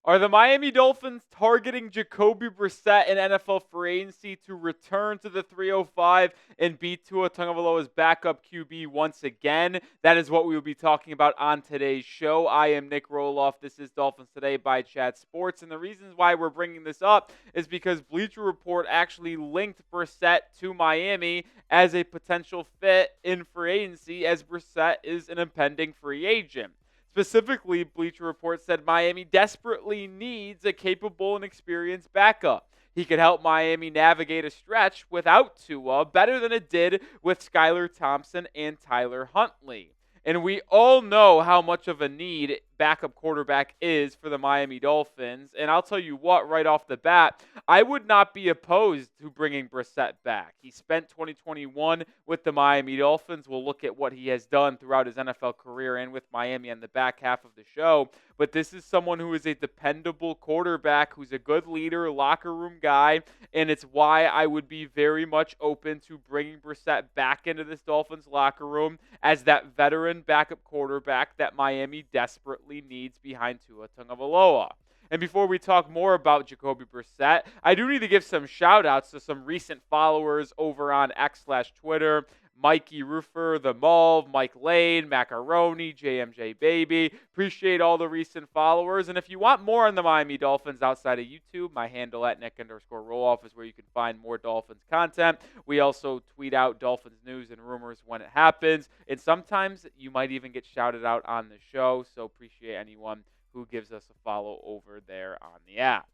Are the Miami Dolphins targeting Jacoby Brissett in NFL Free Agency to return to the 305 and beat Tua Tagovailoa's backup QB once again? That is what we will be talking about on today's show. I am Nic Rohloff. This is Dolphins Today by Chat Sports. And the reasons why we're bringing this up is because Bleacher Report actually linked Brissett to Miami as a potential fit in free agency, as Brissett is an impending free agent. Specifically, Bleacher Report said Miami desperately needs a capable and experienced backup. He could help Miami navigate a stretch without Tua better than it did with Skylar, Thompson, and Tyler Huntley. And we all know how much of a need backup quarterback is for the Miami Dolphins. And I'll tell you what, right off the bat, I would not be opposed to bringing Brissett back. He spent 2021 with the Miami Dolphins. We'll look at what he has done throughout his NFL career and with Miami on the back half of the show. But this is someone who is a dependable quarterback, who's a good leader, locker room guy, and it's why I would be very much open to bringing Brissett back into this Dolphins locker room as that veteran backup quarterback that Miami desperately needs behind Tua Tagovailoa. And before we talk more about Jacoby Brissett, I do need to give some shout-outs to some recent followers over on X/Twitter. Mikey Roofer, The Mulv, Mike Lane, Macaroni, JMJ Baby. Appreciate all the recent followers. And if you want more on the Miami Dolphins outside of YouTube, my handle at Nic_Rohloff is where you can find more Dolphins content. We also tweet out Dolphins news and rumors when it happens. And sometimes you might even get shouted out on the show. So appreciate anyone who gives us a follow over there on the app.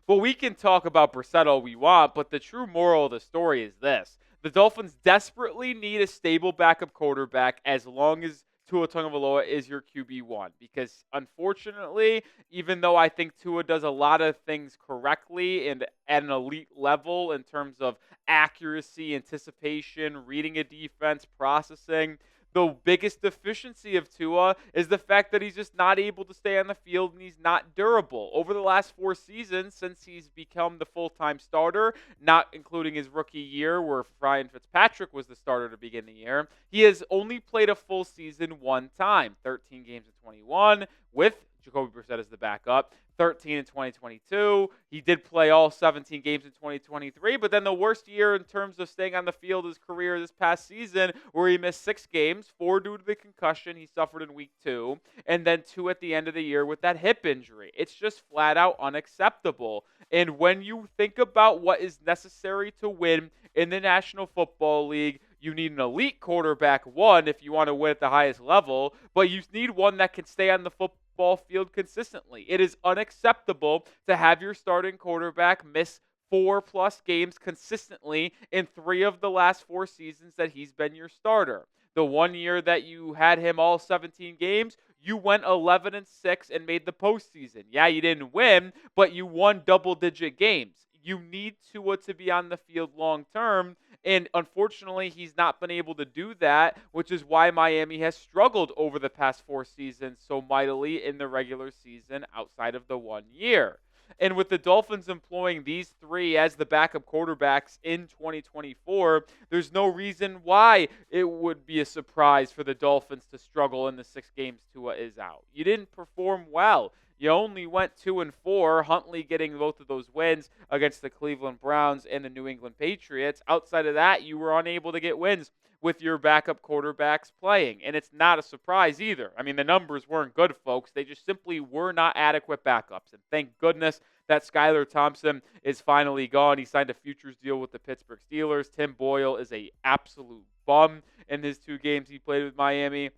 Well, we can talk about Brissett all we want, but the true moral of the story is this. The Dolphins desperately need a stable backup quarterback as long as Tua Tagovailoa is your QB1. Because unfortunately, even though I think Tua does a lot of things correctly and at an elite level in terms of accuracy, anticipation, reading a defense, processing, the biggest deficiency of Tua is the fact that he's just not able to stay on the field and he's not durable. Over the last 4 seasons, since he's become the full-time starter, not including his rookie year where Ryan Fitzpatrick was the starter to begin the year, he has only played a full season 1 time, 13 games in 21 with Jacoby Brissett as the backup, 13 in 2022. He did play all 17 games in 2023, but then the worst year in terms of staying on the field of his career this past season, where he missed 6 games, 4 due to the concussion he suffered in week 2, and then 2 at the end of the year with that hip injury. It's just flat out unacceptable. And when you think about what is necessary to win in the National Football League, you need an elite quarterback, one, if you want to win at the highest level, but you need one that can stay on the football field consistently. It is unacceptable to have your starting quarterback miss 4+ games consistently in 3 of the last 4 seasons that he's been your starter. The 1 year that you had him all 17 games, you went 11-6 and made the postseason. Yeah, you didn't win, but you won double-digit games. You need Tua to be on the field long term, and unfortunately, he's not been able to do that, which is why Miami has struggled over the past 4 seasons so mightily in the regular season outside of the 1 year. And with the Dolphins employing these 3 as the backup quarterbacks in 2024, there's no reason why it would be a surprise for the Dolphins to struggle in the 6 games Tua is out. You didn't perform well. You only went 2-4, Huntley getting both of those wins against the Cleveland Browns and the New England Patriots. Outside of that, you were unable to get wins with your backup quarterbacks playing. And it's not a surprise either. I mean, the numbers weren't good, folks. They just simply were not adequate backups. And thank goodness that Skylar Thompson is finally gone. He signed a futures deal with the Pittsburgh Steelers. Tim Boyle is an absolute bum in his 2 games he played with Miami.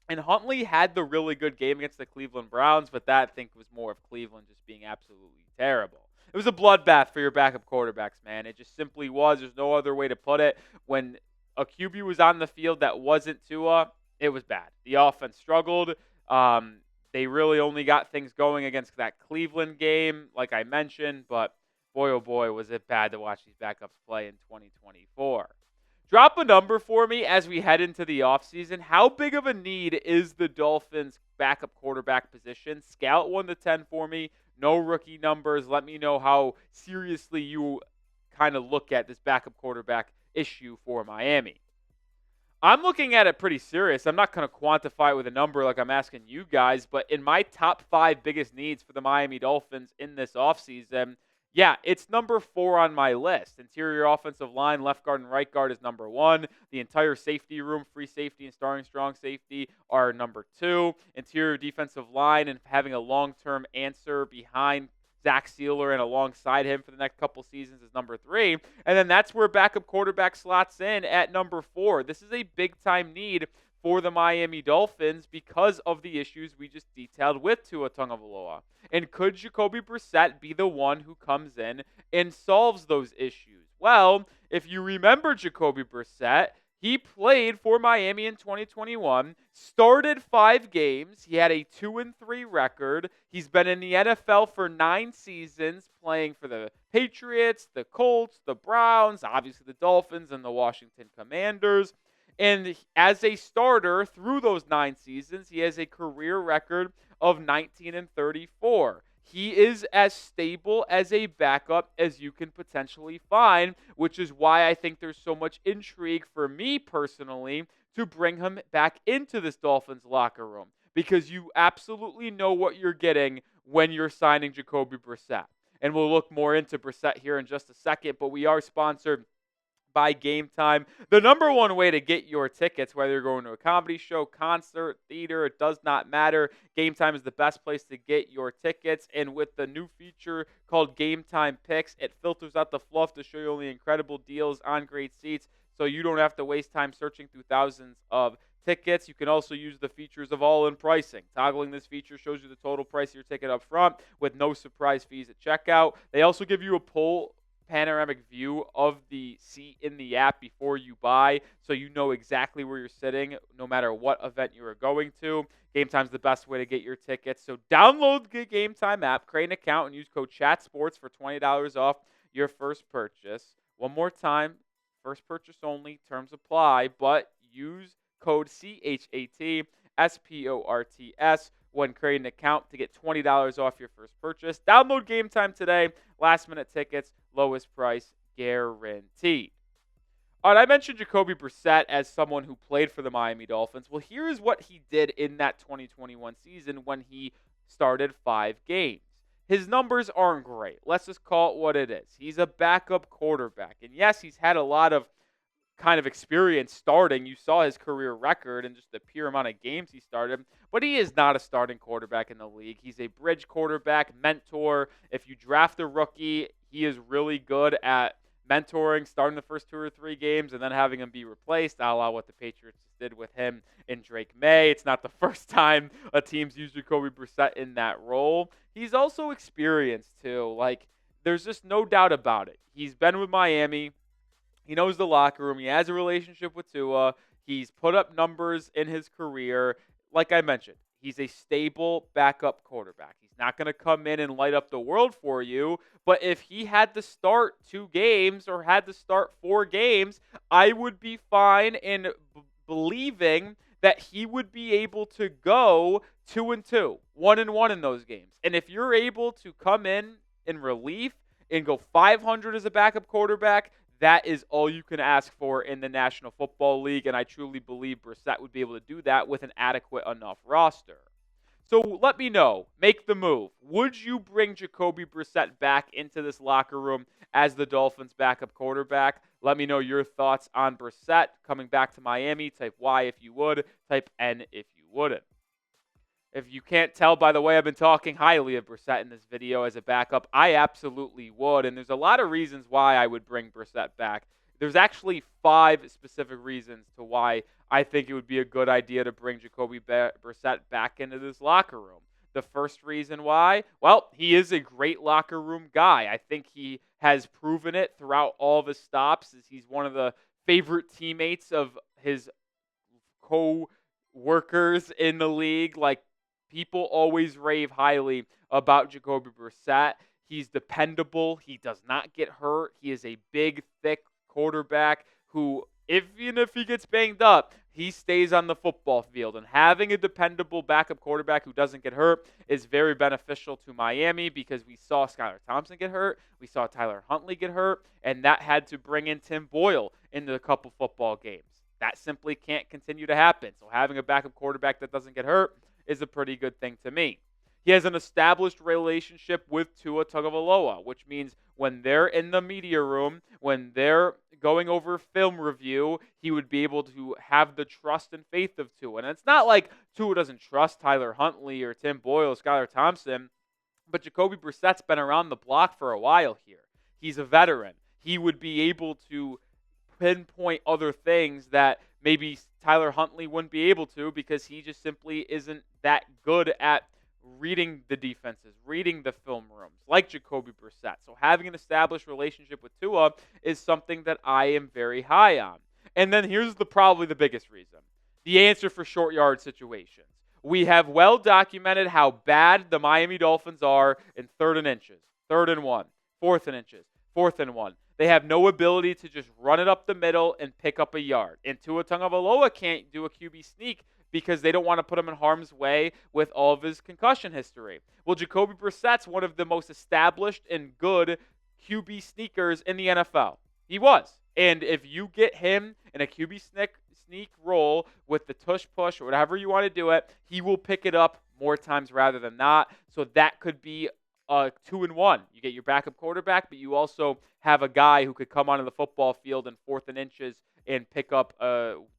And Huntley had the really good game against the Cleveland Browns, but that, I think, was more of Cleveland just being absolutely terrible. It was a bloodbath for your backup quarterbacks, man. It just simply was. There's no other way to put it. When a QB was on the field that wasn't Tua, it was bad. The offense struggled. They really only got things going against that Cleveland game, like I mentioned, but boy, oh boy, was it bad to watch these backups play in 2024. Drop a number for me as we head into the offseason. How big of a need is the Dolphins' backup quarterback position? Scale it 1 to 10 for me. No rookie numbers. Let me know how seriously you kind of look at this backup quarterback issue for Miami. I'm looking at it pretty serious. I'm not going to quantify it with a number like I'm asking you guys, but in my top 5 biggest needs for the Miami Dolphins in this offseason, yeah, it's number 4 on my list. Interior offensive line, left guard and right guard is number 1. The entire safety room, free safety and starting strong safety are number 2. Interior defensive line and having a long-term answer behind Zach Sealer and alongside him for the next couple seasons is number 3. And then that's where backup quarterback slots in at number 4. This is a big-time need for the Miami Dolphins because of the issues we just detailed with Tua Tagovailoa. And could Jacoby Brissett be the one who comes in and solves those issues? Well, if you remember Jacoby Brissett, he played for Miami in 2021, started 5 games. He had a 2-3 record. He's been in the NFL for 9 seasons, playing for the Patriots, the Colts, the Browns, obviously the Dolphins, and the Washington Commanders. And as a starter through those 9 seasons, he has a career record of 19-34. He is as stable as a backup as you can potentially find, which is why I think there's so much intrigue for me personally to bring him back into this Dolphins locker room, because you absolutely know what you're getting when you're signing Jacoby Brissett. And we'll look more into Brissett here in just a second, but we are sponsored by Game Time, the number one way to get your tickets, whether you're going to a comedy show, concert, theater, it does not matter. Game Time is the best place to get your tickets, and with the new feature called Game Time Picks, it filters out the fluff to show you only incredible deals on great seats, so you don't have to waste time searching through thousands of tickets. You can also use the features of all-in pricing. Toggling this feature shows you the total price of your ticket up front with no surprise fees at checkout. They also give you a panoramic view of the seat in the app before you buy, so you know exactly where you're sitting no matter what event you are going to. Game Time's the best way to get your tickets, so download the Game Time app, create an account, and use code CHATSPORTS for $20 off your first purchase. One more time, first purchase only, terms apply, but use code CHATSPORTS when creating an account to get $20 off your first purchase. Download Game Time today. Last-minute tickets, lowest price guaranteed. All right, I mentioned Jacoby Brissett as someone who played for the Miami Dolphins. Well, here's what he did in that 2021 season when he started 5 games. His numbers aren't great. Let's just call it what it is. He's a backup quarterback. And yes, he's had a lot of kind of experience starting. You saw his career record and just the pure amount of games he started, but he is not a starting quarterback in the league. He's a bridge quarterback, mentor. If you draft a rookie, he is really good at mentoring, starting the first 2 or 3 games and then having him be replaced, a la what the Patriots did with him and Drake May. It's not the first time a team's used Jacoby Brissett in that role. He's also experienced too. Like, there's just no doubt about it. He's been with Miami. He knows the locker room. He has a relationship with Tua. He's put up numbers in his career. Like I mentioned, he's a stable backup quarterback. He's not going to come in and light up the world for you. But if he had to start 2 games or had to start 4 games, I would be fine in believing that he would be able to go 2-2, 1-1 in those games. And if you're able to come in relief and go 500 as a backup quarterback, that is all you can ask for in the National Football League, and I truly believe Brissett would be able to do that with an adequate enough roster. So let me know. Make the move. Would you bring Jacoby Brissett back into this locker room as the Dolphins' backup quarterback? Let me know your thoughts on Brissett coming back to Miami. Type Y if you would. Type N if you wouldn't. If you can't tell by the way I've been talking highly of Brissett in this video as a backup, I absolutely would. And there's a lot of reasons why I would bring Brissett back. There's actually 5 specific reasons to why I think it would be a good idea to bring Jacoby Brissett back into this locker room. The first reason why, well, he is a great locker room guy. I think he has proven it throughout all of his stops. He's one of the favorite teammates of his co-workers in the league. Like, people always rave highly about Jacoby Brissett. He's dependable. He does not get hurt. He is a big, thick quarterback who even if he gets banged up, he stays on the football field. And having a dependable backup quarterback who doesn't get hurt is very beneficial to Miami because we saw Skylar Thompson get hurt. We saw Tyler Huntley get hurt. And that had to bring in Tim Boyle into a couple football games. That simply can't continue to happen. So having a backup quarterback that doesn't get hurt is a pretty good thing to me. He has an established relationship with Tua Tagovailoa, which means when they're in the media room, when they're going over film review, he would be able to have the trust and faith of Tua. And it's not like Tua doesn't trust Tyler Huntley or Tim Boyle or Skylar Thompson, but Jacoby Brissett's been around the block for a while here. He's a veteran. He would be able to pinpoint other things that maybe Tyler Huntley wouldn't be able to because he just simply isn't that good at reading the defenses, reading the film rooms, like Jacoby Brissett. So having an established relationship with Tua is something that I am very high on. And then here's probably the biggest reason. The answer for short yard situations. We have well documented how bad the Miami Dolphins are in 3rd and inches, 3rd and 1, 4th and inches, 4th and 1. They have no ability to just run it up the middle and pick up a yard. And Tua Tagovailoa can't do a QB sneak because they don't want to put him in harm's way with all of his concussion history. Well, Jacoby Brissett's one of the most established and good QB sneakers in the NFL. He was. And if you get him in a QB sneak role with the tush push or whatever you want to do it, he will pick it up more times rather than not. So that could be 2-1. You get your backup quarterback, but you also have a guy who could come onto the football field in 4th and inches and pick up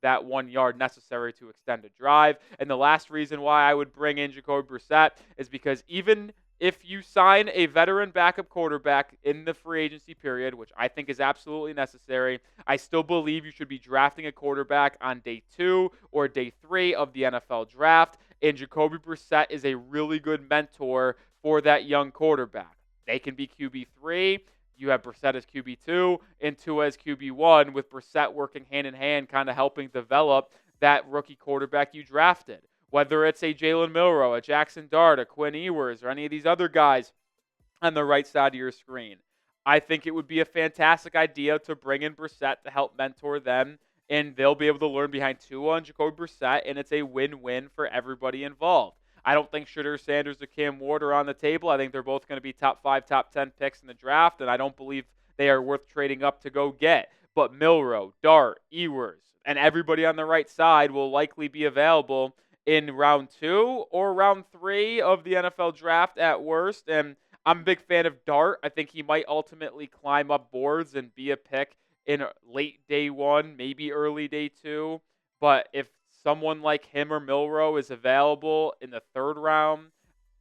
that 1 yard necessary to extend a drive. And the last reason why I would bring in Jacoby Brissett is because even if you sign a veteran backup quarterback in the free agency period, which I think is absolutely necessary, I still believe you should be drafting a quarterback on day 2 or day 3 of the NFL draft. And Jacoby Brissett is a really good mentor for that young quarterback. They can be QB3. You have Brissett as QB2 and Tua as QB1, with Brissett working hand in hand, kind of helping develop that rookie quarterback you drafted. Whether it's a Jalen Milroe, a Jackson Dart, a Quinn Ewers, or any of these other guys on the right side of your screen. I think it would be a fantastic idea to bring in Brissett to help mentor them, and they'll be able to learn behind Tua and Jacoby Brissett, and it's a win-win for everybody involved. I don't think Shedeur Sanders or Cam Ward are on the table. I think they're both going to be top 5, top 10 picks in the draft, and I don't believe they are worth trading up to go get. But Milroe, Dart, Ewers, and everybody on the right side will likely be available in round 2 or round 3 of the NFL draft at worst. And I'm a big fan of Dart. I think he might ultimately climb up boards and be a pick in late day 1, maybe early day 2. But if someone like him or Milroe is available in the 3rd round,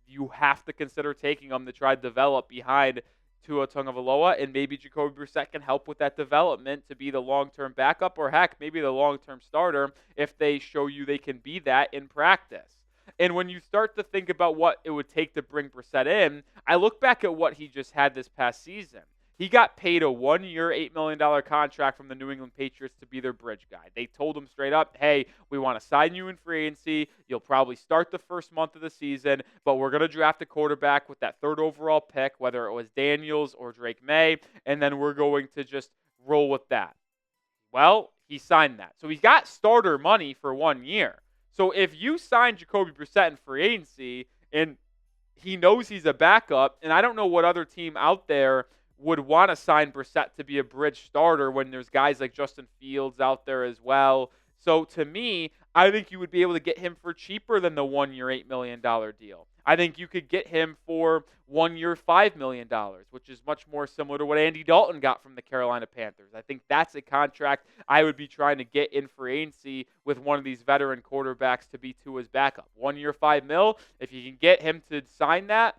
you have to consider taking them to try to develop behind Tua Tagovailoa, and maybe Jacoby Brissett can help with that development to be the long-term backup, or heck, maybe the long-term starter if they show you they can be that in practice. And when you start to think about what it would take to bring Brissett in, I look back at what he just had this past season. He got paid a 1-year, $8 million contract from the New England Patriots to be their bridge guy. They told him straight up, hey, we want to sign you in free agency. You'll probably start the first month of the season, but we're going to draft a quarterback with that 3rd overall pick, whether it was Daniels or Drake May, and then we're going to just roll with that. Well, he signed that. So he's got starter money for 1 year. So if you sign Jacoby Brissett in free agency and he knows he's a backup, and I don't know what other team out there would want to sign Brissett to be a bridge starter when there's guys like Justin Fields out there as well. So to me, I think you would be able to get him for cheaper than the 1-year, $8 million deal. I think you could get him for 1 year, $5 million, which is much more similar to what Andy Dalton got from the Carolina Panthers. I think that's a contract I would be trying to get in free agency with one of these veteran quarterbacks to be Tua's backup. 1 year, $5 million. If you can get him to sign that,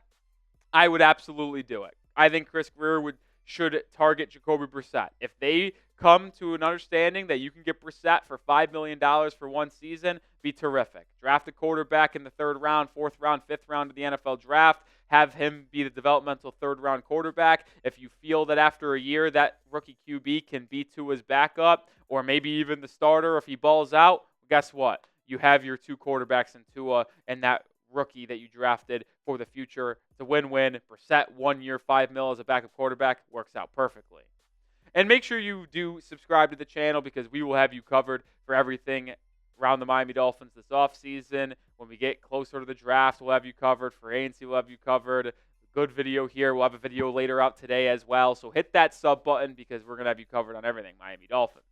I would absolutely do it. I think Chris Greer should target Jacoby Brissett. If they come to an understanding that you can get Brissett for $5 million for one season, be terrific. Draft a quarterback in the 3rd round, 4th round, 5th round of the NFL draft. Have him be the developmental 3rd round quarterback. If you feel that after a year that rookie QB can be Tua's backup, or maybe even the starter if he balls out, guess what? You have your 2 quarterbacks in Tua and that rookie that you drafted for the future. It's a win-win. Brissett, 1 year, $5 million as a backup quarterback, works out perfectly. And make sure you do subscribe to the channel because we will have you covered for everything around the Miami Dolphins this offseason. When we get closer to the draft, we'll have you covered. For ANC, we'll have you covered. Good video here. We'll have a video later out today as well. So hit that sub button because we're going to have you covered on everything Miami Dolphins.